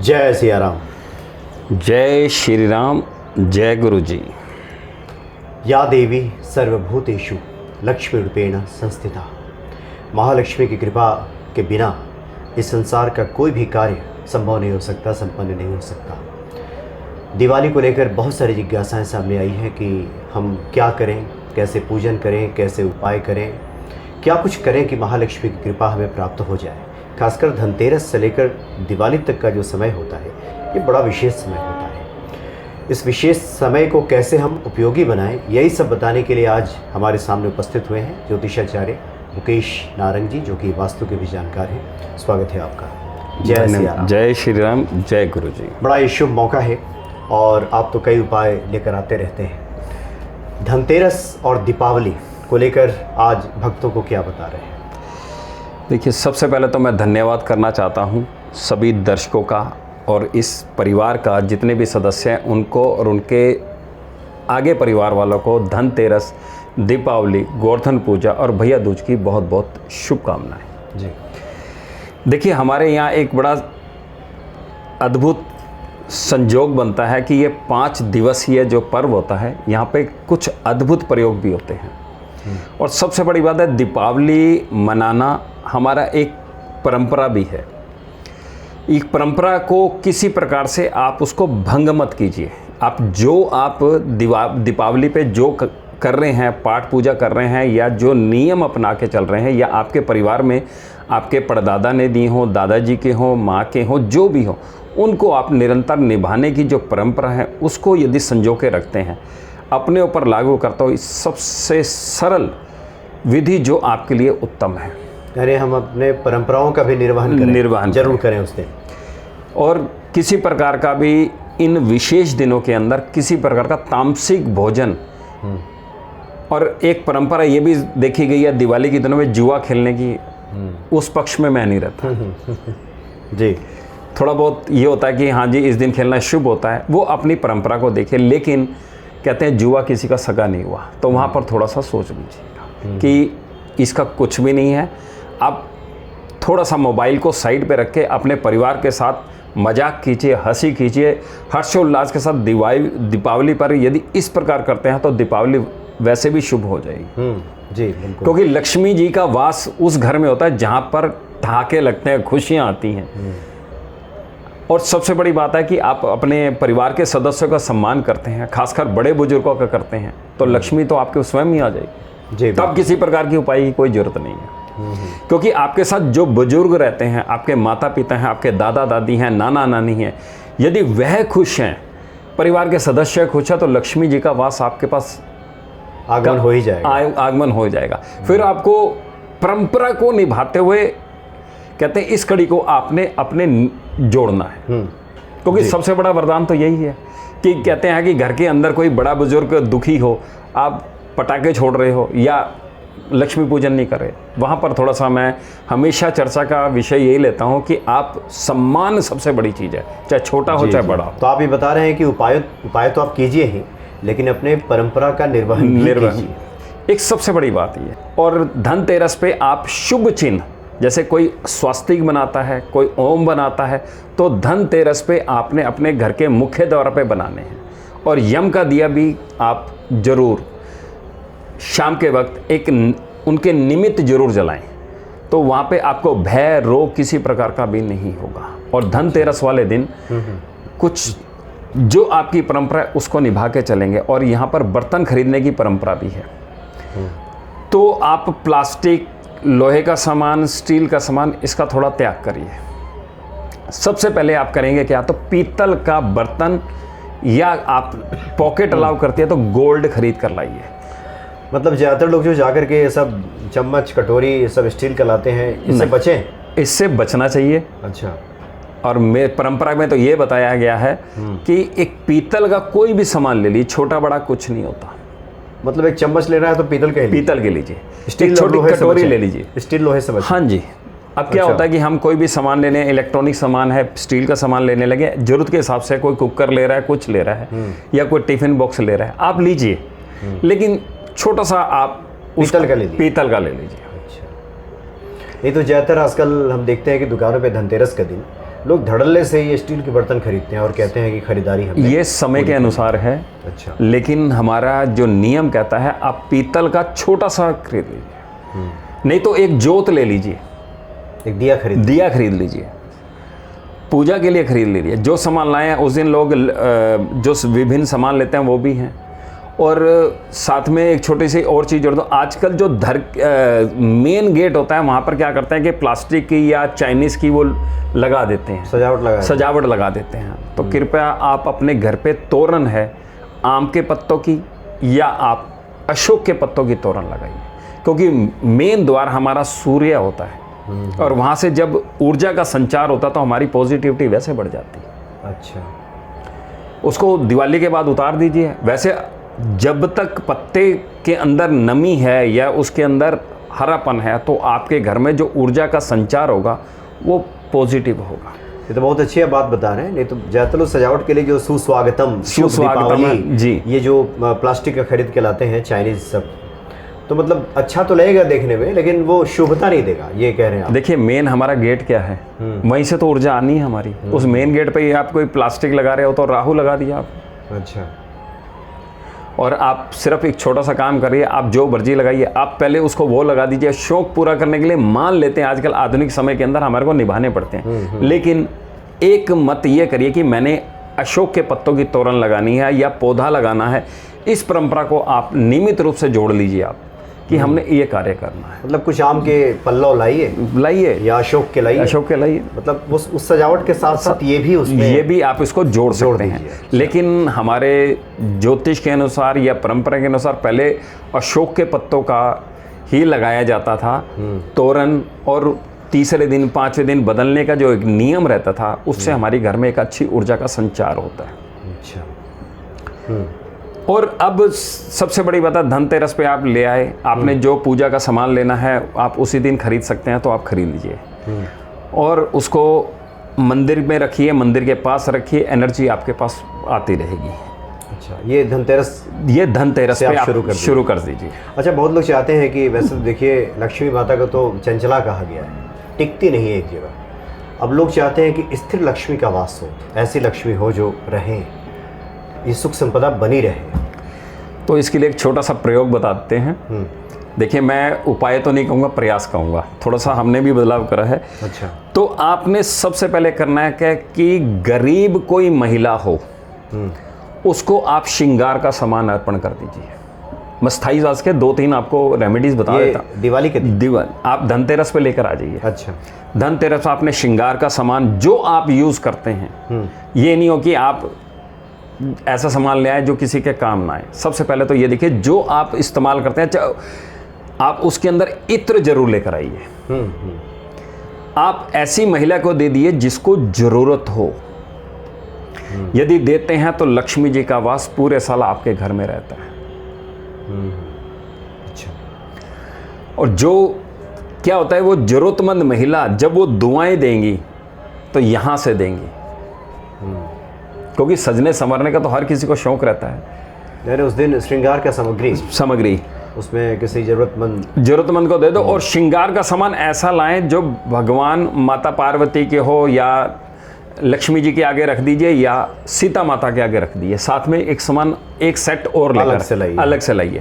जय सिया राम। जय श्री राम। जय गुरु जी। या देवी सर्वभूतेषु लक्ष्मीरूपेण संस्थिता। महालक्ष्मी की कृपा के बिना इस संसार का कोई भी कार्य संभव नहीं हो सकता, संपन्न नहीं हो सकता। दिवाली को लेकर बहुत सारी जिज्ञासाएं सामने आई हैं कि हम क्या करें, कैसे पूजन करें, कैसे उपाय करें, क्या कुछ करें कि महालक्ष्मी की कृपा हमें प्राप्त हो जाए। खासकर धनतेरस से लेकर दिवाली तक का जो समय होता है, ये बड़ा विशेष समय होता है। इस विशेष समय को कैसे हम उपयोगी बनाएं, यही सब बताने के लिए आज हमारे सामने उपस्थित हुए हैं ज्योतिषाचार्य मुकेश नारंग जी, जो कि वास्तु के भी जानकार हैं। स्वागत है आपका। जय सिया राम। जय श्री राम। जय गुरु जी। बड़ा ये शुभ मौका है और आप तो कई उपाय लेकर आते रहते हैं। धनतेरस और दीपावली को लेकर आज भक्तों को क्या बता रहे हैं? देखिए, सबसे पहले तो मैं धन्यवाद करना चाहता हूँ सभी दर्शकों का और इस परिवार का, जितने भी सदस्य हैं उनको और उनके आगे परिवार वालों को धनतेरस, दीपावली, गोवर्धन पूजा और भैया दूज की बहुत बहुत शुभकामनाएं जी। देखिए, हमारे यहाँ एक बड़ा अद्भुत संयोग बनता है कि ये 5 दिवसीय जो पर्व होता है, यहाँ पे कुछ अद्भुत प्रयोग भी होते हैं। और सबसे बड़ी बात है, दीपावली मनाना हमारा एक परंपरा भी है। एक परंपरा को किसी प्रकार से आप उसको भंग मत कीजिए। आप दीपावली पे जो कर रहे हैं, पाठ पूजा कर रहे हैं या जो नियम अपना के चल रहे हैं, या आपके परिवार में आपके परदादा ने दी हो, दादाजी के हो, माँ के हो, जो भी हो, उनको आप निरंतर निभाने की जो परंपरा है उसको यदि संजो के रखते हैं, अपने ऊपर लागू करता हो, इस सबसे सरल विधि जो आपके लिए उत्तम है। अरे हम अपने परंपराओं का भी निर्वहन जरूर करें उस दिन। और किसी प्रकार का भी इन विशेष दिनों के अंदर किसी प्रकार का तामसिक भोजन, और एक परंपरा ये भी देखी गई है दिवाली के दिनों में जुआ खेलने की, उस पक्ष में मैं नहीं रहता जी। थोड़ा बहुत ये होता है कि हाँ जी इस दिन खेलना शुभ होता है, वो अपनी परंपरा को देखे, लेकिन कहते हैं जुआ किसी का सगा नहीं हुआ, तो वहाँ पर थोड़ा सा सोच लीजिएगा कि इसका कुछ भी नहीं है। आप थोड़ा सा मोबाइल को साइड पे रख के अपने परिवार के साथ मजाक कीजिए, हंसी कीजिए, हर्षोल्लास के साथ दीपावली पर यदि इस प्रकार करते हैं तो दीपावली वैसे भी शुभ हो जाएगी। जी बिल्कुल। क्योंकि लक्ष्मी जी का वास उस घर में होता है जहाँ पर ठहाके लगते हैं, खुशियाँ आती हैं। और सबसे बड़ी बात है कि आप अपने परिवार के सदस्यों का सम्मान करते हैं, खासकर बड़े बुजुर्गों का करते हैं, तो लक्ष्मी तो आपके स्वयं ही आ जाएगी जी। तब किसी प्रकार की उपाय की कोई जरूरत नहीं है। क्योंकि आपके साथ जो बुजुर्ग रहते हैं, आपके माता पिता हैं, आपके दादा दादी हैं, नाना नानी हैं, यदि वह खुश हैं, परिवार के सदस्य खुश हैं, तो लक्ष्मी जी का वास आपके पास आगमन हो ही जाएगा। आगमन हो जाएगा। फिर आपको परंपरा को निभाते हुए कहते हैं इस कड़ी को आपने अपने जोड़ना है। क्योंकि सबसे बड़ा वरदान तो यही है कि कहते हैं कि घर के अंदर कोई बड़ा बुजुर्ग दुखी हो, आप पटाखे छोड़ रहे हो या लक्ष्मी पूजन नहीं कर रहे, वहाँ पर थोड़ा सा मैं हमेशा चर्चा का विषय यही लेता हूँ कि आप सम्मान सबसे बड़ी चीज़ है, चाहे छोटा हो चाहे बड़ा हो। तो आप ये बता रहे हैं कि उपाय तो आप कीजिए ही, लेकिन अपने परंपरा का निर्वहन एक सबसे बड़ी बात ये। और धनतेरस पे आप शुभ चिन्ह, जैसे कोई स्वास्तिक बनाता है, कोई ओम बनाता है, तो धनतेरस पे आपने अपने घर के मुख्य द्वार पे बनाने हैं। और यम का दिया भी आप जरूर शाम के वक्त एक उनके निमित्त जरूर जलाएं, तो वहाँ पे आपको भय रोग किसी प्रकार का भी नहीं होगा। और धनतेरस वाले दिन कुछ जो आपकी परंपरा है उसको निभा के चलेंगे। और यहाँ पर बर्तन खरीदने की परंपरा भी है, तो आप प्लास्टिक, लोहे का सामान, स्टील का सामान, इसका थोड़ा त्याग करिए। सबसे पहले आप करेंगे क्या, तो पीतल का बर्तन, या आप पॉकेट अलाउ करती है तो गोल्ड खरीद कर लाइए। मतलब ज़्यादातर लोग जो जाकर के ये सब चम्मच, कटोरी, ये सब स्टील का लाते हैं, इससे बचें। इससे बचना चाहिए। अच्छा। और मेरे परंपरा में तो ये बताया गया है कि एक पीतल का कोई भी सामान ले लीजिए, छोटा बड़ा कुछ नहीं होता। मतलब एक चम्मच ले रहा है तो पीतल के लीजिए, स्टील छोटी कटोरी ले लीजिए, स्टील लोहे से बचे। हाँ जी। अब क्या होता है कि हम कोई भी सामान लेने, इलेक्ट्रॉनिक सामान है, स्टील का सामान लेने लगे, जरूरत के हिसाब से कोई कुकर ले रहा है, कुछ ले रहा है, या कोई टिफिन बॉक्स ले रहा है, आप लीजिए, लेकिन छोटा सा आप पीतल का ले लीजिए। अच्छा। नहीं तो ज़्यादातर आजकल हम देखते हैं कि दुकानों पे धनतेरस का दिन लोग धड़ल्ले से ये स्टील के बर्तन खरीदते हैं और कहते हैं कि खरीदारी हमने ये समय के अनुसार है। अच्छा। लेकिन हमारा जो नियम कहता है आप पीतल का छोटा सा खरीद लीजिए, नहीं तो एक जोत ले लीजिए, एक दिया खरीद लीजिए, पूजा के लिए खरीद लीजिए। जो सामान लाए हैं उस दिन लोग जो विभिन्न सामान लेते हैं वो भी हैं। और साथ में एक छोटी सी और चीज़ जोड़ दो, आजकल जो मेन गेट होता है वहाँ पर क्या करते हैं कि प्लास्टिक की या चाइनीज़ की वो लगा देते हैं, सजावट लगा देते हैं। तो कृपया आप अपने घर पे तोरण है आम के पत्तों की या आप अशोक के पत्तों की तोरण लगाइए, क्योंकि मेन द्वार हमारा सूर्य होता है और वहाँ से जब ऊर्जा का संचार होता है तो हमारी पॉजिटिविटी वैसे बढ़ जाती है। अच्छा। उसको दिवाली के बाद उतार दीजिए। वैसे जब तक पत्ते के अंदर नमी है या उसके अंदर हरापन है तो आपके घर में जो ऊर्जा का संचार होगा वो पॉजिटिव होगा। ये तो बहुत अच्छी आप बात बता रहे हैं। नहीं तो ज़्यादातर लोग सजावट के लिए जो सुस्वागतम जी, ये जो प्लास्टिक का खरीद के लाते हैं चाइनीज सब, तो मतलब अच्छा तो लगेगा देखने में लेकिन वो शुभता नहीं देगा, ये कह रहे हैं आप। देखिए मेन हमारा गेट क्या है, वहीं से तो ऊर्जा आनी है हमारी। उस मेन गेट पे आप कोई प्लास्टिक लगा रहे हो तो राहु लगा दिया आप। अच्छा। और आप सिर्फ एक छोटा सा काम करिए, आप जो मर्जी लगाइए, आप पहले उसको वो लगा दीजिए। शौक पूरा करने के लिए मान लेते हैं आजकल आधुनिक समय के अंदर हमारे को निभाने पड़ते हैं, लेकिन एक मत ये करिए कि मैंने अशोक के पत्तों की तोरण लगानी है या पौधा लगाना है। इस परंपरा को आप नियमित रूप से जोड़ लीजिए आप कि हमने ये कार्य करना है। मतलब कुछ आम के पल्लव लाइए या अशोक के लाइए, मतलब उस सजावट के साथ साथ ये भी आप इसको जोड़ सकते हैं। लेकिन हमारे ज्योतिष के अनुसार या परंपरा के अनुसार पहले अशोक के पत्तों का ही लगाया जाता था तोरण, और तीसरे दिन 5वें दिन बदलने का जो एक नियम रहता था उससे हमारी घर में एक अच्छी ऊर्जा का संचार होता है। अच्छा। और अब सबसे बड़ी बात है, धनतेरस पे आप ले आए, आपने जो पूजा का सामान लेना है आप उसी दिन खरीद सकते हैं तो आप खरीद लीजिए और उसको मंदिर में रखिए, मंदिर के पास रखिए, एनर्जी आपके पास आती रहेगी। अच्छा। ये धनतेरस पे आप शुरू कर दीजिए। अच्छा। बहुत लोग चाहते हैं कि वैसे देखिए लक्ष्मी माता को तो चंचला कहा गया है, टिकती नहीं है एक जगह। अब लोग चाहते हैं कि स्थिर लक्ष्मी का वास हो, ऐसी लक्ष्मी हो जो रहे, ये सुख संपदा बनी रहे। तो इसके लिए एक छोटा सा प्रयोग बताते हैं। देखिए मैं उपाय तो नहीं कहूँगा, प्रयास कहूँगा, थोड़ा सा हमने भी बदलाव करा है। अच्छा। तो आपने सबसे पहले करना है क्या कि गरीब कोई महिला हो उसको आप श्रृंगार का सामान अर्पण कर दीजिए। मैं स्थाई जांच के 2-3 आपको रेमेडीज बता देता हूँ। दिवाली आप धनतेरस पे लेकर आ जाइए। अच्छा। धनतेरस आपने श्रृंगार का सामान जो आप यूज़ करते हैं, ये नहीं हो कि आप ऐसा सामान ले आए जो किसी के काम ना आए। सबसे पहले तो ये देखिए जो आप इस्तेमाल करते हैं आप उसके अंदर इत्र जरूर लेकर आइए। आप ऐसी महिला को दे दिए जिसको जरूरत हो। यदि देते हैं तो लक्ष्मी जी का वास पूरे साल आपके घर में रहता है। अच्छा। और जो क्या होता है, वो जरूरतमंद महिला जब वो दुआएं देंगी तो यहां से देंगी, क्योंकि सजने संवरने का तो हर किसी को शौक रहता है। उस दिन श्रृंगार का सामग्री उसमें किसी जरूरतमंद को दे दो। और श्रृंगार का सामान ऐसा लाएं जो भगवान माता पार्वती के हो, या लक्ष्मी जी के आगे रख दीजिए या सीता माता के आगे रख दीजिए। साथ में एक सेट और अलग से लाइए।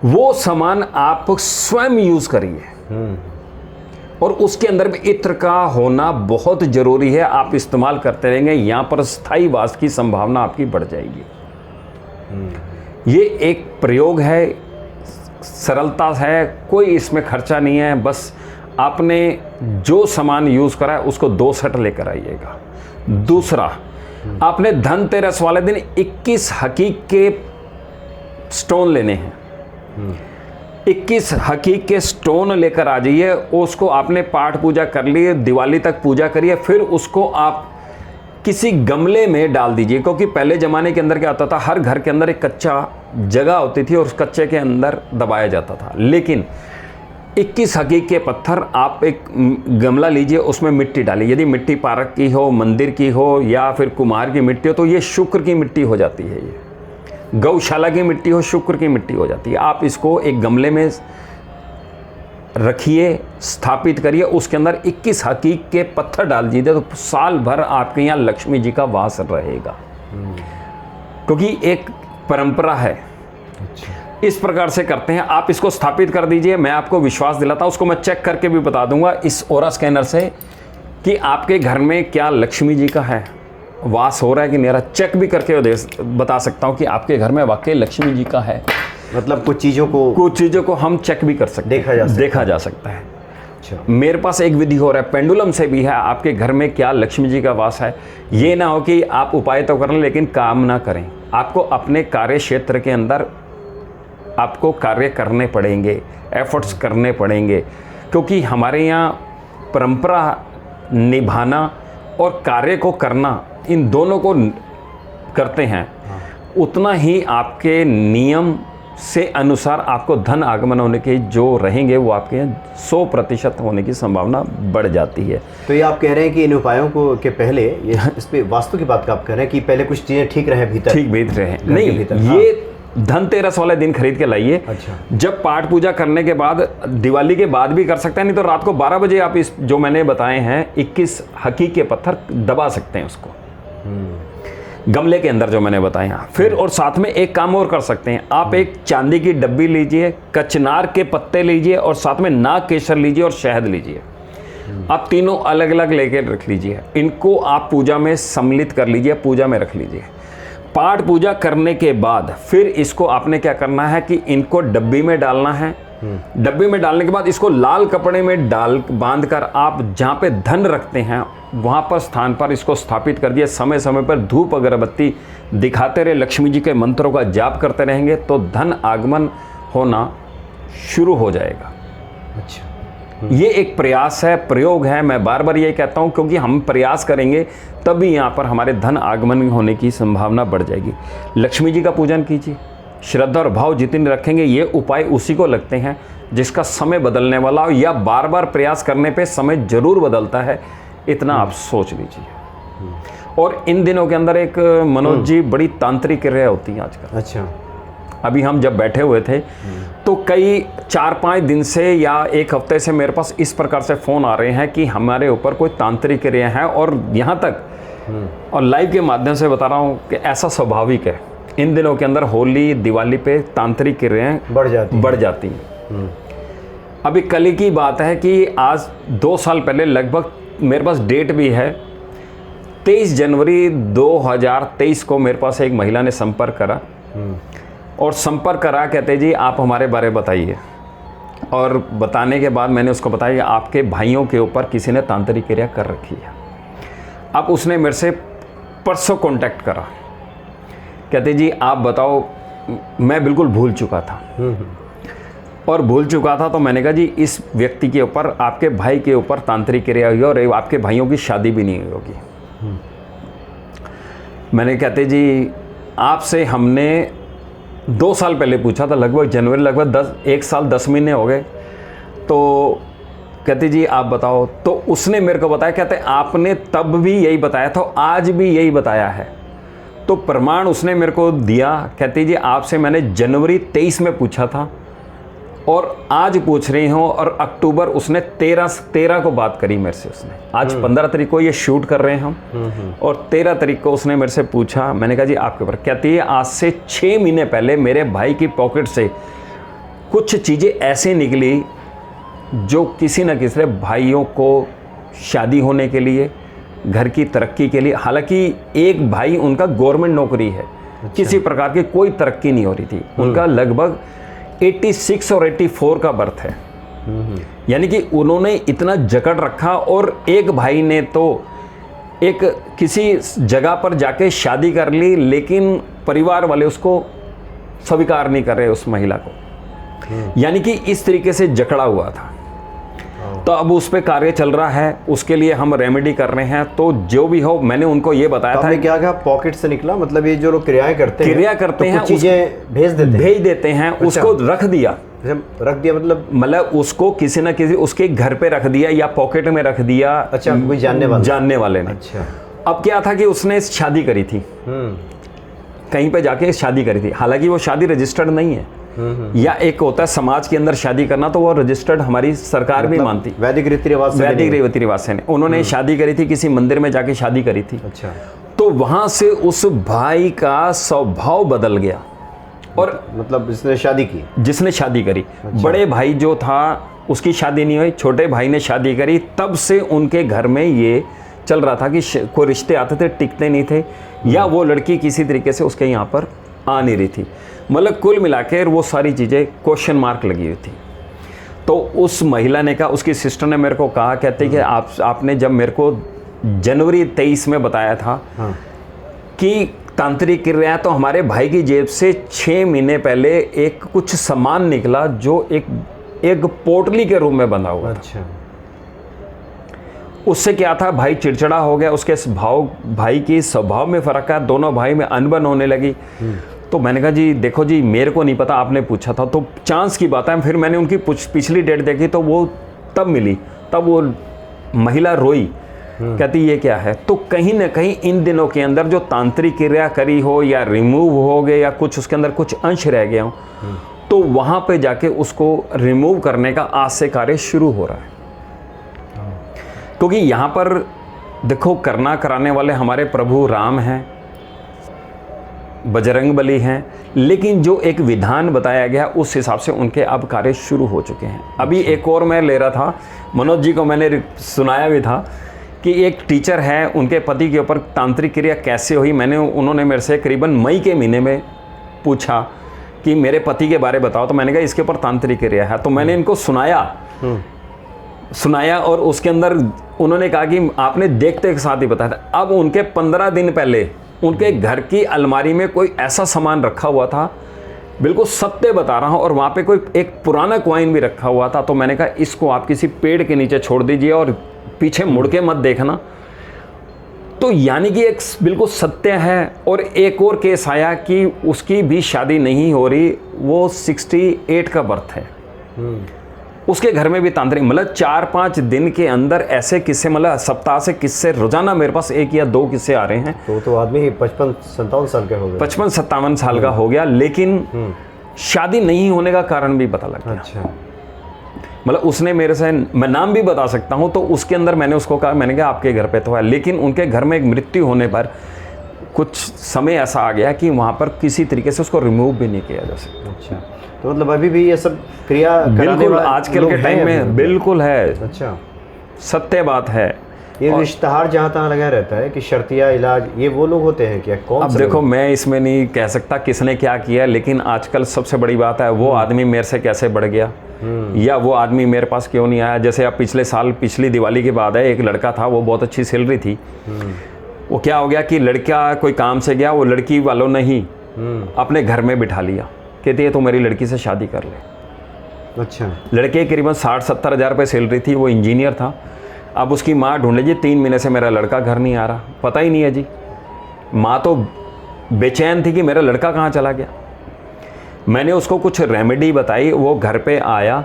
वो सामान आप स्वयं यूज करिए और उसके अंदर भी इत्र का होना बहुत जरूरी है। आप इस्तेमाल करते रहेंगे, यहाँ पर स्थायी वास की संभावना आपकी बढ़ जाएगी। ये एक प्रयोग है, सरलता है, कोई इसमें खर्चा नहीं है। बस आपने जो सामान यूज करा है उसको 2 सेट लेकर आइएगा। दूसरा, आपने धनतेरस वाले दिन 21 हकीक के स्टोन लेने हैं। 21 हकीक के स्टोन लेकर आ जाइए। उसको आपने पाठ पूजा कर लिए, दिवाली तक पूजा करिए, फिर उसको आप किसी गमले में डाल दीजिए। क्योंकि पहले ज़माने के अंदर क्या होता था, हर घर के अंदर एक कच्चा जगह होती थी और उस कच्चे के अंदर दबाया जाता था। लेकिन 21 हकीक के पत्थर आप एक गमला लीजिए, उसमें मिट्टी डालिए। यदि मिट्टी पार्क की हो, मंदिर की हो या फिर कुम्हार की मिट्टी हो तो ये शुक्र की मिट्टी हो जाती है। ये गौशाला की मिट्टी हो, शुक्र की मिट्टी हो जाती है। आप इसको एक गमले में रखिए, स्थापित करिए, उसके अंदर 21 हकीक के पत्थर डाल दीजिए तो साल भर आपके यहाँ लक्ष्मी जी का वास रहेगा, क्योंकि एक परंपरा है। इस प्रकार से करते हैं, आप इसको स्थापित कर दीजिए। मैं आपको विश्वास दिलाता हूँ, उसको मैं चेक करके भी बता दूंगा इस ओरा स्कैनर से कि आपके घर में क्या लक्ष्मी जी का है, वास हो रहा है कि नहीं रहा। चेक भी करके बता सकता हूँ कि आपके घर में वाकई लक्ष्मी जी का है। मतलब कुछ चीज़ों को हम चेक भी कर सकते हैं, देखा जा सकता है। अच्छा। मेरे पास एक विधि हो रहा है, पेंडुलम से भी है, आपके घर में क्या लक्ष्मी जी का वास है। ये ना हो कि आप उपाय तो कर लें लेकिन काम ना करें। आपको अपने कार्य क्षेत्र के अंदर आपको कार्य करने पड़ेंगे, एफर्ट्स करने पड़ेंगे, क्योंकि हमारे यहाँ परंपरा निभाना और कार्य को करना, इन दोनों को करते हैं। उतना ही आपके नियम से अनुसार आपको धन आगमन होने के जो रहेंगे वो आपके 100% होने की संभावना बढ़ जाती है। तो ये आप कह रहे हैं कि इन उपायों को के पहले ये इस पे वास्तु की बात का आप कह रहे हैं कि पहले कुछ चीज़ें ठीक रहे भीतर, ठीक बीत रहे नहीं, ये धनतेरस वाले दिन खरीद के लाइए। अच्छा। जब पाठ पूजा करने के बाद, दिवाली के बाद भी कर सकते हैं, नहीं तो रात को 12 बजे आप इस जो मैंने बताए हैं 21 हकीक के पत्थर दबा सकते हैं उसको गमले के अंदर जो मैंने बताए हैं। फिर और साथ में एक काम और कर सकते हैं, आप एक चांदी की डब्बी लीजिए, कचनार के पत्ते लीजिए और साथ में नाग केसर लीजिए और शहद लीजिए। आप तीनों अलग अलग लेके रख लीजिए। इनको आप पूजा में सम्मिलित कर लीजिए, पूजा में रख लीजिए। पाठ पूजा करने के बाद फिर इसको आपने क्या करना है कि इनको डब्बी में डालना है। डब्बी में डालने के बाद इसको लाल कपड़े में बांध कर आप जहाँ पे धन रखते हैं वहाँ पर स्थान पर इसको स्थापित कर दिए। समय समय पर धूप अगरबत्ती दिखाते रहे, लक्ष्मी जी के मंत्रों का जाप करते रहेंगे तो धन आगमन होना शुरू हो जाएगा। अच्छा। ये एक प्रयास है, प्रयोग है। मैं बार बार ये कहता हूँ क्योंकि हम प्रयास करेंगे तभी यहाँ पर हमारे धन आगमन होने की संभावना बढ़ जाएगी। लक्ष्मी जी का पूजन कीजिए, श्रद्धा और भाव जितने रखेंगे ये उपाय उसी को लगते हैं जिसका समय बदलने वाला हो, या बार बार प्रयास करने पे समय जरूर बदलता है, इतना आप सोच लीजिए। और इन दिनों के अंदर एक मनोज जी बड़ी तांत्रिक क्रिया होती है आजकल। अच्छा। अभी हम जब बैठे हुए थे तो कई 4-5 दिन से या एक हफ्ते से मेरे पास इस प्रकार से फ़ोन आ रहे हैं कि हमारे ऊपर कोई तांत्रिक क्रिया है, और यहाँ तक और लाइव के माध्यम से बता रहा हूँ कि ऐसा स्वाभाविक है। इन दिनों के अंदर होली दिवाली पे तांत्रिक क्रियाएं बढ़ जाती हैं। अभी कल की बात है कि आज 2 साल पहले लगभग, मेरे पास डेट भी है, 23 जनवरी 2023 को मेरे पास एक महिला ने संपर्क करा और संपर्क करा, कहते जी आप हमारे बारे में बताइए। और बताने के बाद मैंने उसको बताया आपके भाइयों के ऊपर किसी ने तांत्रिक क्रिया कर रखी है। अब उसने मेरे से परसों कांटेक्ट करा, कहते जी आप बताओ। मैं बिल्कुल भूल चुका था और भूल चुका था तो मैंने कहा जी इस व्यक्ति के ऊपर, आपके भाई के ऊपर तांत्रिक क्रिया हुई और आपके भाइयों की शादी भी नहीं हुई होगी। मैंने, कहते जी आपसे हमने 2 साल पहले पूछा था, लगभग जनवरी, लगभग 1 साल 10 महीने हो गए। तो कहते जी आप बताओ। तो उसने मेरे को बताया, कहते आपने तब भी यही बताया था, आज भी यही बताया है। तो प्रमाण उसने मेरे को दिया। कहते जी आपसे मैंने जनवरी 23 में पूछा था और आज पूछ रही हूँ, और अक्टूबर उसने 13 को बात करी मेरे से। उसने आज 15 तारीख को ये शूट कर रहे हैं हम, और 13 तारीख को उसने मेरे से पूछा। मैंने कहा जी आपके ऊपर। कहती है आज से 6 महीने पहले मेरे भाई की पॉकेट से कुछ चीज़ें ऐसे निकली जो किसी न किसी भाइयों को शादी होने के लिए, घर की तरक्की के लिए, हालांकि एक भाई उनका गवर्नमेंट नौकरी है। अच्छा। किसी प्रकार की कोई तरक्की नहीं हो रही थी। उनका लगभग 86 और 84 का बर्थ है। यानी कि उन्होंने इतना जकड़ रखा, और एक भाई ने तो एक किसी जगह पर जाके शादी कर ली, लेकिन परिवार वाले उसको स्वीकार नहीं कर रहे उस महिला को। यानी कि इस तरीके से जकड़ा हुआ था। तो अब उस पे कार्य चल रहा है, उसके लिए हम रेमेडी कर रहे हैं। तो जो भी हो, मैंने उनको ये बताया था। क्या क्या पॉकेट से निकला, मतलब ये जो लोग क्रिया करते हैं चीजें भेज देते हैं। अच्छा। उसको रख दिया मतलब उसको किसी न किसी उसके घर पे रख दिया या पॉकेट में रख दिया। अच्छा, कोई जानने वाले ने। अच्छा। अब क्या था कि उसने शादी करी थी, कहीं पे जाके शादी करी थी। हालांकि वो शादी रजिस्टर्ड नहीं है, या एक होता है समाज के अंदर शादी करना, तो वो रजिस्टर्ड हमारी सरकार भी मानती। वैदिक रीति रिवाज से वैदिक रीति रिवाज से नहीं। उन्होंने शादी करी थी, किसी मंदिर में जाके शादी करी थी। अच्छा। तो वहां से उस भाई का स्वभाव बदल गया। और मतलब जिसने शादी करी। अच्छा। बड़े भाई जो था उसकी शादी नहीं हुई, छोटे भाई ने शादी करी, तब से उनके घर में ये चल रहा था कि कोई रिश्ते आते थे, टिकते नहीं थे, या वो लड़की किसी तरीके से उसके यहाँ पर आ नहीं रही थी। मतलब कुल मिलाकर वो सारी चीज़ें क्वेश्चन मार्क लगी हुई थी। तो उस महिला ने कहा, उसकी सिस्टर ने मेरे को कहा, कहते कि आपने जब मेरे को जनवरी 23 में बताया था कि तांत्रिक क्रिया, तो हमारे भाई की जेब से 6 महीने पहले एक कुछ सामान निकला जो एक पोटली के रूप में बंधा हुआ था। अच्छा। उससे क्या था, भाई चिड़चिड़ा हो गया, उसके भाई की स्वभाव में फर्क है, दोनों भाई में अनबन होने लगी। तो मैंने कहा जी देखो जी, मेरे को नहीं पता, आपने पूछा था तो चांस की बात है। फिर मैंने उनकी पिछली डेट देखी तो वो तब मिली, तब वो महिला रोई, कहती ये क्या है। तो कहीं ना कहीं इन दिनों के अंदर जो तांत्रिक क्रिया करी हो या रिमूव हो गए या कुछ उसके अंदर कुछ अंश रह गया हो, तो वहाँ पे जाके उसको रिमूव करने का आज से कार्य शुरू हो रहा है। क्योंकि यहाँ पर देखो, करना कराने वाले हमारे प्रभु राम हैं, बजरंगबली हैं, लेकिन जो एक विधान बताया गया उस हिसाब से उनके अब कार्य शुरू हो चुके हैं। अभी एक और मैं ले रहा था, मनोज जी को मैंने सुनाया भी था कि एक टीचर है, उनके पति के ऊपर तांत्रिक क्रिया कैसे हुई। उन्होंने मेरे से करीबन मई के महीने में पूछा कि मेरे पति के बारे बताओ, तो मैंने कहा इसके ऊपर तांत्रिक क्रिया है। तो मैंने इनको सुनाया और उसके अंदर उन्होंने कहा कि आपने देखते के साथ ही बताया था। अब उनके 15 दिन पहले उनके घर की अलमारी में कोई ऐसा सामान रखा हुआ था, बिल्कुल सत्य बता रहा हूँ, और वहाँ पे कोई एक पुराना कॉइन भी रखा हुआ था। तो मैंने कहा इसको आप किसी पेड़ के नीचे छोड़ दीजिए और पीछे मुड़ के मत देखना। तो यानी कि एक बिल्कुल सत्य है। और एक और केस आया कि उसकी भी शादी नहीं हो रही, वो 68 का बर्थ है, उसके घर में भी तांत्रिक, मतलब 4-5 दिन के अंदर ऐसे किस्से, मतलब सप्ताह से किस्से रोजाना मेरे पास 1 या 2 किस्से आ रहे हैं। तो आदमी 55-57 साल का हो गया, 55-57 साल का हो गया, लेकिन शादी नहीं होने का कारण भी पता लग गया। अच्छा। मतलब उसने मेरे से, मैं नाम भी बता सकता हूँ, तो उसके अंदर मैंने उसको कहा, मैंने कहा आपके घर पे तो है, लेकिन उनके घर में एक मृत्यु होने पर कुछ समय ऐसा आ गया कि वहाँ पर किसी तरीके से उसको रिमूव भी नहीं किया जा सकता। अच्छा। तो मतलब अभी भी ये सब क्रिया बिल्कुल आजकल के टाइम में बिल्कुल है। अच्छा। सत्य बात है। ये रिश्तेदार जहाँ तहाँ लगा रहता है कि शर्तिया इलाज, ये वो लोग होते हैं क्या? कौन? अब देखो, मैं इसमें नहीं कह सकता किसने क्या किया, लेकिन आजकल सबसे बड़ी बात है वो आदमी मेरे से कैसे बढ़ गया, या वो आदमी मेरे पास क्यों नहीं आया। जैसे अब पिछले साल, पिछली दिवाली के बाद है, एक लड़का था, वो बहुत अच्छी सैलरी थी, वो क्या हो गया कि लड़का कोई काम से गया, वो लड़की वालों ने ही अपने घर में बिठा लिया, कहती है तो मेरी लड़की से शादी कर ले। अच्छा। लड़के करीबन 60-70 हज़ार रुपये सैलरी थी, वो इंजीनियर था। अब उसकी माँ ढूंढे जी 3 महीने से मेरा लड़का घर नहीं आ रहा, पता ही नहीं है जी। माँ तो बेचैन थी कि मेरा लड़का कहाँ चला गया। मैंने उसको कुछ रेमेडी बताई, वो घर पे आया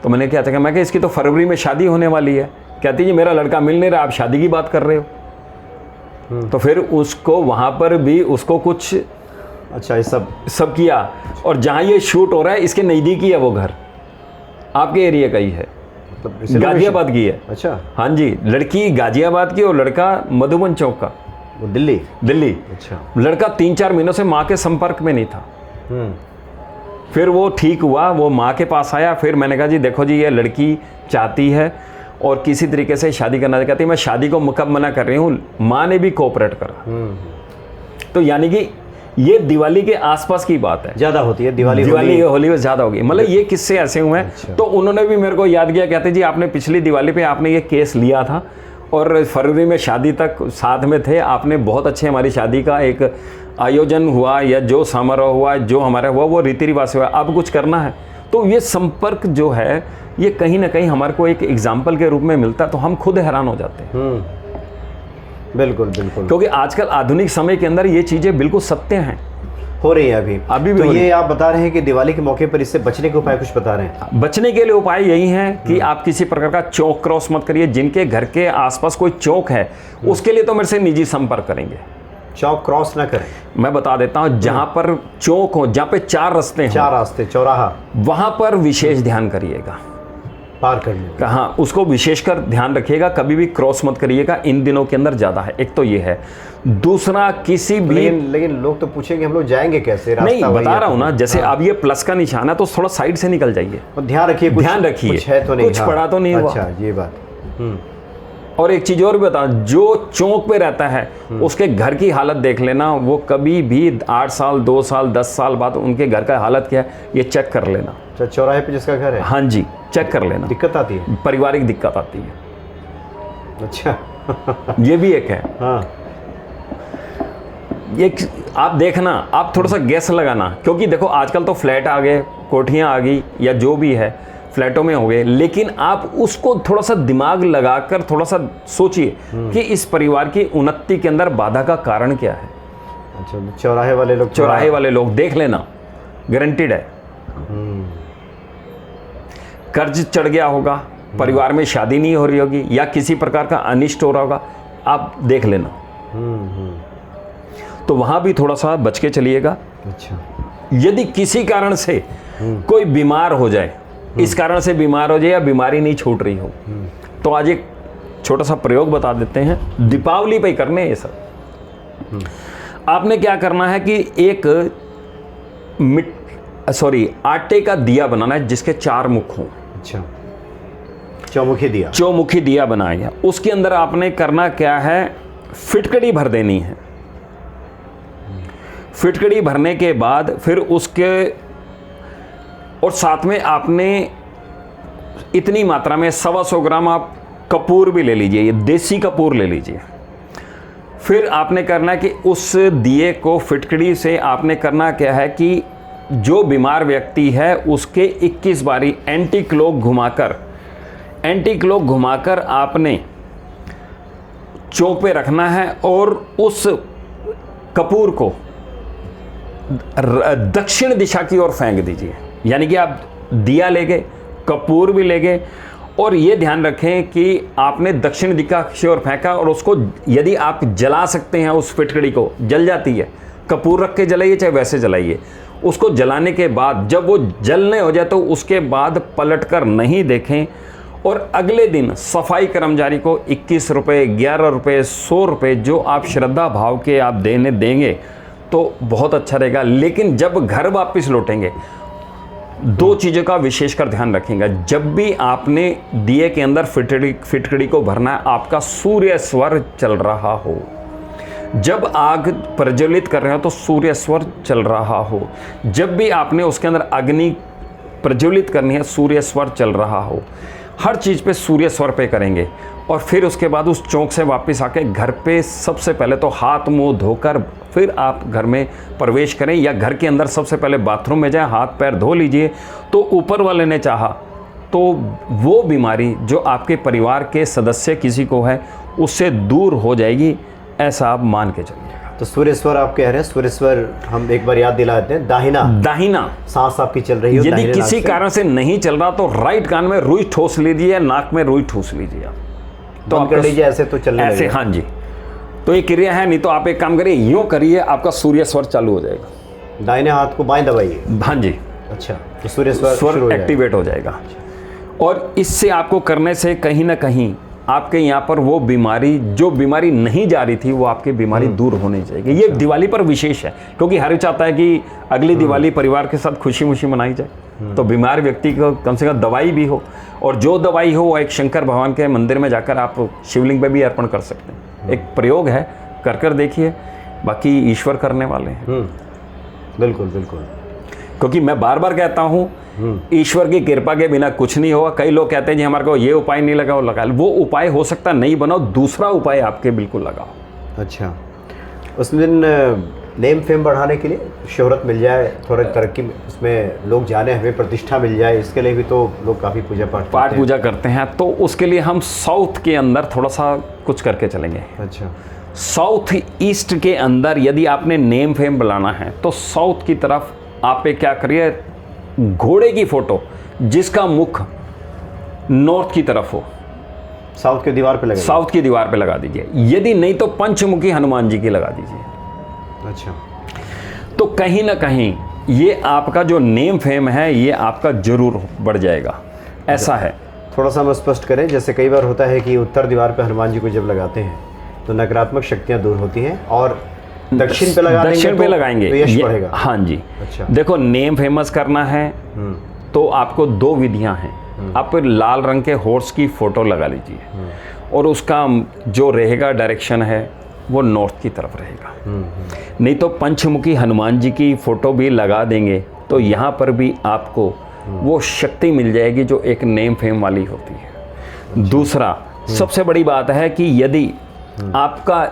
तो मैंने क्या था, मैं कि इसकी तो फरवरी में शादी होने वाली है। कहती जी मेरा लड़का मिल नहीं रहा, आप शादी की बात कर रहे हो। तो फिर उसको वहाँ पर भी उसको कुछ, अच्छा, ये सब किया। और जहाँ ये शूट हो रहा है इसके नज़दीकी है वो घर, आपके एरिया का ही है, मतलब गाजियाबाद की है। अच्छा। हाँ जी, लड़की गाजियाबाद की और लड़का मधुबन चौक का, वो दिल्ली। अच्छा। लड़का 3-4 महीनों से माँ के संपर्क में नहीं था। फिर वो ठीक हुआ, वो माँ के पास आया। फिर मैंने कहा जी देखो जी, ये लड़की चाहती है और किसी तरीके से शादी करना चाहती है, मैं शादी को कब मना कर रही हूँ। माँ ने भी कोऑपरेट करा। तो यानी कि ये दिवाली के आसपास की बात है, ज़्यादा होती है दिवाली होली में ज़्यादा होगी। मतलब ये किस्से ऐसे हुए हैं। अच्छा। तो उन्होंने भी मेरे को याद किया, कहते जी आपने पिछली दिवाली पे आपने ये केस लिया था और फरवरी में शादी तक साथ में थे, आपने बहुत अच्छे, हमारी शादी का एक आयोजन हुआ या जो समारोह हुआ, जो हमारा हुआ वो रीति रिवाज हुआ, अब कुछ करना है। तो ये संपर्क जो है ये कहीं ना कहीं हमारे को एक एग्जाम्पल के रूप में मिलता है, तो हम खुद हैरान हो जाते हैं। बिल्कुल बिल्कुल, क्योंकि आजकल आधुनिक समय के अंदर ये चीज़ें बिल्कुल सत्य हैं, हो रही है अभी भी। तो ये आप बता रहे हैं कि दिवाली के मौके पर इससे बचने के उपाय कुछ बता रहे हैं? बचने के लिए उपाय यही है कि आप किसी प्रकार का चौक क्रॉस मत करिए। जिनके घर के आसपास कोई चौक है उसके लिए तो मेरे से निजी संपर्क करेंगे। चौक क्रॉस ना करें। मैं बता देता हूँ, जहाँ पर चौक हो, जहाँ पे 4 रास्ते चार हों, रास्ते, चौराहा वहाँ पर विशेष ध्यान करिएगा। पार करने का। हाँ, उसको विशेषकर ध्यान रखिएगा, कभी भी क्रॉस मत करिएगा, इन दिनों के अंदर ज़्यादा है। एक तो ये है, दूसरा किसी भी लेकिन लोग तो पूछेंगे हम लोग जाएंगे कैसे, रास्ता नहीं वही बता है रहा तो। हूँ ना, जैसे हाँ। अब ये प्लस का निशान है तो थोड़ा साइड से निकल जाइए। और ध्यान रखिए, ध्यान रखिए, कुछ है तो नहीं, कुछ पड़ा तो नहीं हुआ। अच्छा, ये बात। और एक चीज़ और भी बताऊं, जो चौक पे रहता है उसके घर की हालत देख लेना, वो कभी भी 8 साल 2 साल 10 साल बाद उनके घर का हालत क्या है ये चेक कर लेना। अच्छा, चौराहे पे जिसका घर है, हाँ जी, चेक कर लेना, दिक्कत आती है। पारिवारिक दिक्कत आती है, अच्छा। ये भी एक है। हाँ, एक आप देखना, आप थोड़ा सा गैस लगाना, क्योंकि देखो आजकल तो फ्लैट आ गए, कोठियाँ आ गई, या जो भी है फ्लैटों में हो गए, लेकिन आप उसको थोड़ा सा दिमाग लगाकर थोड़ा सा सोचिए कि इस परिवार की उन्नति के अंदर बाधा का कारण क्या है। अच्छा, चौराहे वाले लोग, चौराहे वाले लोग देख लेना, गारंटीड है। कर्ज चढ़ गया होगा, परिवार में शादी नहीं हो रही होगी, या किसी प्रकार का अनिष्ट हो रहा होगा, आप देख लेना। तो वहां भी थोड़ा सा बच के चलिएगा। अच्छा, यदि किसी कारण से कोई बीमार हो जाए, इस कारण से बीमार हो जाए या बीमारी नहीं छूट रही हो, तो आज एक छोटा सा प्रयोग बता देते हैं, दीपावली पे करने हैं ये सब। आपने क्या करना है कि एक आटे का दिया बनाना है जिसके 4 मुख हों। अच्छा, चौमुखी दिया। चौमुखी दिया बनाया, उसके अंदर आपने करना क्या है, फिटकड़ी भर देनी है। फिटकड़ी भरने के बाद फिर उसके और साथ में आपने इतनी मात्रा में 125 ग्राम आप कपूर भी ले लीजिए, ये देसी कपूर ले लीजिए। फिर आपने करना है कि उस दिए को फिटकड़ी से आपने करना क्या है कि जो बीमार व्यक्ति है उसके 21 बारी एंटी क्लॉक घुमाकर आपने चौक पे रखना है, और उस कपूर को दक्षिण दिशा की ओर फेंक दीजिए। यानी कि आप दिया ले गए, कपूर भी ले गए, और ये ध्यान रखें कि आपने दक्षिण दिशा की ओर फेंका, और उसको यदि आप जला सकते हैं, उस फिटकड़ी को जल जाती है, कपूर रख के जलाइए चाहे वैसे जलाइए। उसको जलाने के बाद जब वो जलने हो जाए तो उसके बाद पलट कर नहीं देखें, और अगले दिन सफाई कर्मचारी को 21 रुपये, 11 रुपये, 100 रुपये जो आप श्रद्धा भाव के आप देंगे तो बहुत अच्छा रहेगा। लेकिन जब घर वापस लौटेंगे 2 चीज़ों का विशेषकर ध्यान रखेंगे। जब भी आपने दिए के अंदर फिटकड़ी को भरना है, आपका सूर्य स्वर चल रहा हो। जब आग प्रज्वलित कर रहे हो तो सूर्य स्वर चल रहा हो। जब भी आपने उसके अंदर अग्नि प्रज्वलित करनी है, सूर्य स्वर चल रहा हो। हर चीज़ पे सूर्य स्वर पे करेंगे, और फिर उसके बाद उस चौक से वापस आके घर पे सबसे पहले तो हाथ मुंह धोकर फिर आप घर में प्रवेश करें, या घर के अंदर सबसे पहले बाथरूम में जाएं, हाथ पैर धो लीजिए। तो ऊपर वाले ने चाहा तो वो बीमारी जो आपके परिवार के सदस्य किसी को है उससे दूर हो जाएगी, ऐसा आप मान के चलिएगा। तो सूर्य स्वर आप कह रहे हैं, सूर्य स्वर हम एक बार याद दिला देते हैं। दाहिना सांस आपकी चल रही है, यदि किसी कारण से नहीं चल रहा तो राइट कान में रुई ठोस लीजिए, नाक में रुई ठूस लीजिए आप, तो आप कर लीजिए, ऐसे तो चलने ऐसे। हाँ जी, तो ये क्रिया है। नहीं तो आप एक काम करिए, यूँ करिए, आपका सूर्य स्वर चालू हो जाएगा। दाहिने हाथ को बाएं दबाइए। हाँ जी, अच्छा, तो सूर्य स्वर एक्टिवेट हो जाएगा। और इससे आपको करने से कहीं ना कहीं आपके यहाँ पर वो बीमारी, जो बीमारी नहीं जा रही थी, वो आपकी बीमारी दूर होनी चाहिए। ये दिवाली पर विशेष है, क्योंकि हर चाहता है कि अगली दिवाली परिवार के साथ खुशी खुशी मनाई जाए। तो बीमार व्यक्ति को कम से कम दवाई भी हो, और जो दवाई हो वो एक शंकर भगवान के मंदिर में जाकर आप शिवलिंग पे भी अर्पण कर सकते हैं। एक प्रयोग है, कर देखिए, बाकी ईश्वर करने वाले हैं। बिल्कुल बिल्कुल, क्योंकि मैं बार बार कहता हूँ, ईश्वर की कृपा के बिना कुछ नहीं होगा। कई लोग कहते हैं जी हमारे को ये उपाय नहीं लगा, वो लगा, वो उपाय हो सकता नहीं बनाओ, दूसरा उपाय आपके बिल्कुल लगाओ। अच्छा, उस दिन नेम फेम बढ़ाने के लिए, शोहरत मिल जाए, थोड़ा तरक्की उसमें लोग जाने, हमें प्रतिष्ठा मिल जाए, इसके लिए भी तो लोग काफ़ी पाठ पूजा करते हैं। तो उसके लिए हम साउथ के अंदर थोड़ा सा कुछ करके चलेंगे। अच्छा, साउथ ईस्ट के अंदर यदि आपने नेम फेम बुलाना है तो साउथ की तरफ आप क्या करिए, घोड़े की फोटो जिसका मुख नॉर्थ की तरफ हो, साउथ की दीवार पे लगा दीजिए। यदि नहीं तो पंचमुखी हनुमान जी की लगा दीजिए। अच्छा। तो कहीं ना कहीं ये आपका जो नेम फेम है ये आपका जरूर बढ़ जाएगा, ऐसा है। थोड़ा सा हम स्पष्ट करें, जैसे कई बार होता है कि उत्तर दीवार पे हनुमान जी को जब लगाते हैं तो नकारात्मक शक्तियां दूर होती हैं, और दक्षिण पे लगाएंगे तो यश बढ़ेगा। हाँ जी। अच्छा। देखो, नेम फेमस करना है तो आपको दो विधियां हैं। आप लाल रंग के हॉर्स की फोटो लगा लीजिए और उसका जो रहेगा डायरेक्शन है वो नॉर्थ की तरफ रहेगा। नहीं तो पंचमुखी हनुमान जी की फोटो भी लगा देंगे तो यहाँ पर भी आपको वो शक्ति मिल जाएगी जो एक नेम फेम वाली होती है। दूसरा सबसे बड़ी बात है कि यदि आपका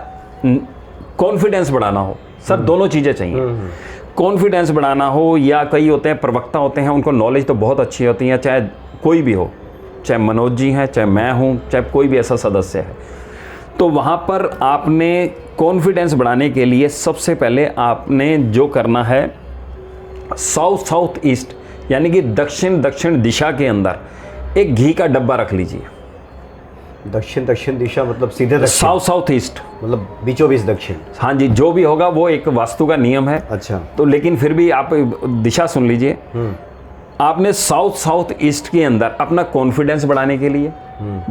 कॉन्फिडेंस बढ़ाना हो, सर दोनों चीज़ें चाहिए। कॉन्फिडेंस बढ़ाना हो, या कई होते हैं प्रवक्ता होते हैं उनको नॉलेज तो बहुत अच्छी होती है, चाहे कोई भी हो, चाहे मनोज जी हैं, चाहे मैं हूँ, चाहे कोई भी ऐसा सदस्य है, तो वहाँ पर आपने कॉन्फिडेंस बढ़ाने के लिए सबसे पहले आपने जो करना है, साउथ ईस्ट यानी कि दक्षिण दिशा के अंदर एक घी का डब्बा रख लीजिए। दक्षिण दिशा मतलब सीधे दक्षिण? साउथ ईस्ट मतलब बीचों बीच दक्षिण। हाँ जी, जो भी होगा वो एक वास्तु का नियम है। अच्छा। तो लेकिन फिर भी आप दिशा सुन लीजिए। आपने साउथ ईस्ट के अंदर अपना कॉन्फिडेंस बढ़ाने के लिए,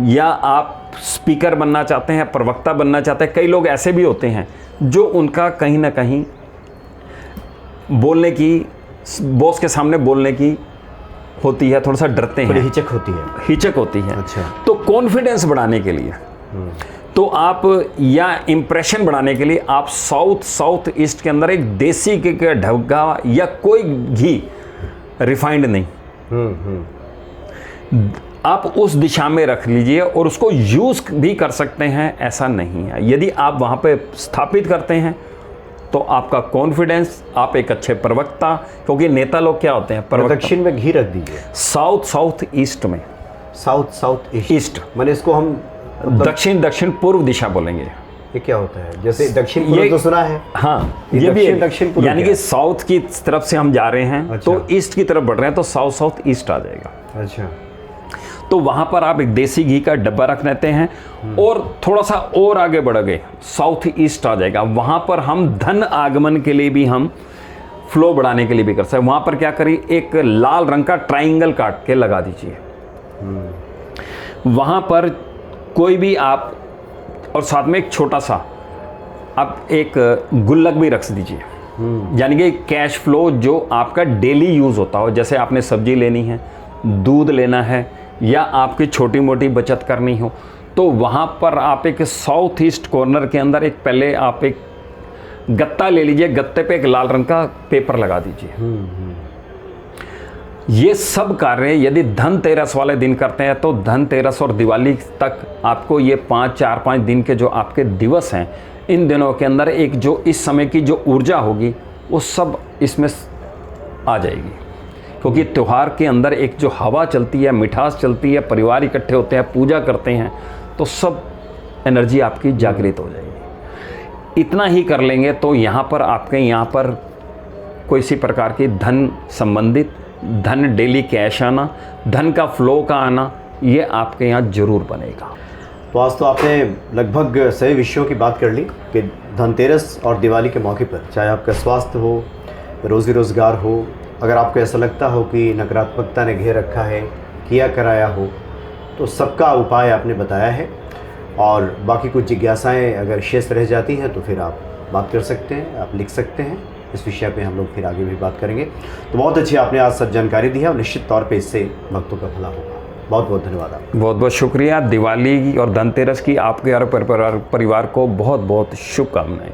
या आप स्पीकर बनना चाहते हैं, प्रवक्ता बनना चाहते हैं, कई लोग ऐसे भी होते हैं जो उनका कहीं ना कहीं बोलने की, बॉस के सामने बोलने की होती है, थोड़ा सा डरते हैं, हिचक होती है। अच्छा। तो कॉन्फिडेंस बढ़ाने के लिए तो आप, या इम्प्रेशन बढ़ाने के लिए आप साउथ ईस्ट के अंदर एक देसी के ढब्बा या कोई घी, रिफाइंड नहीं, आप उस दिशा में रख लीजिए और उसको यूज भी कर सकते हैं, ऐसा नहीं है। यदि आप वहाँ पे स्थापित करते हैं तो आपका कॉन्फिडेंस, आप एक अच्छे प्रवक्ता, क्योंकि नेता लोग क्या होते हैं, प्रवक्ता। दक्षिण में घी रख दीजिए। साउथ ईस्ट में, साउथ ईस्ट मैंने इसको हम दक्षिण पूर्व दिशा बोलेंगे। ये क्या होता है? जैसे दक्षिण पूर्व तो सुना है। हाँ, ये भी दक्षिण पूर्व, यानी कि साउथ की तरफ से हम जा रहे हैं। अच्छा। तो ईस्ट की तरफ बढ़ रहे हैं तो साउथ ईस्ट आ जाएगा। अच्छा। तो वहां पर आप एक देसी घी का डब्बा रख देते हैं और थोड़ा सा और आगे बढ़ गए, साउथ ईस्ट आ जाएगा। वहां पर हम धन आगमन के लिए भी, हम फ्लो बढ़ाने के लिए भी कर सकते हैं। वहां पर क्या करिए, एक लाल रंग का ट्राइंगल काट के लगा दीजिए वहां पर कोई भी आप, और साथ में एक छोटा सा आप एक गुल्लक भी रख दीजिए, यानी कि कैश फ्लो जो आपका डेली यूज होता हो। जैसे आपने सब्जी लेनी है, दूध लेना है, या आपकी छोटी मोटी बचत करनी हो, तो वहाँ पर आप एक साउथ ईस्ट कॉर्नर के अंदर एक, पहले आप एक गत्ता ले लीजिए, गत्ते पे एक लाल रंग का पेपर लगा दीजिए। ये सब कार्य यदि धनतेरस वाले दिन करते हैं तो धनतेरस और दिवाली तक आपको ये 4-5 दिन के जो आपके दिवस हैं, इन दिनों के अंदर एक जो इस समय की जो ऊर्जा होगी वो सब इसमें आ जाएगी। क्योंकि त्यौहार के अंदर एक जो हवा चलती है, मिठास चलती है, परिवार इकट्ठे होते हैं, पूजा करते हैं, तो सब एनर्जी आपकी जागृत हो जाएगी। इतना ही कर लेंगे तो यहाँ पर आपके यहाँ पर कोई सी प्रकार की धन संबंधित, धन डेली कैश आना, धन का फ्लो का आना, ये आपके यहाँ जरूर बनेगा। तो आज तो आपने लगभग सभी विषयों की बात कर ली कि धनतेरस और दिवाली के मौके पर, चाहे आपका स्वास्थ्य हो, रोज़ी रोज़गार हो, अगर आपको ऐसा लगता हो कि नकारात्मकता ने घेर रखा है, किया कराया हो, तो सबका उपाय आपने बताया है। और बाकी कुछ जिज्ञासाएं अगर शेष रह जाती हैं तो फिर आप बात कर सकते हैं, आप लिख सकते हैं। इस विषय पे हम लोग फिर आगे भी बात करेंगे। तो बहुत अच्छी आपने आज सब जानकारी दी है और निश्चित तौर पे इससे भक्तों का भला होगा। बहुत बहुत धन्यवाद आपका। बहुत बहुत शुक्रिया। दिवाली और धनतेरस की आपके और परिवार को बहुत बहुत शुभकामनाएं।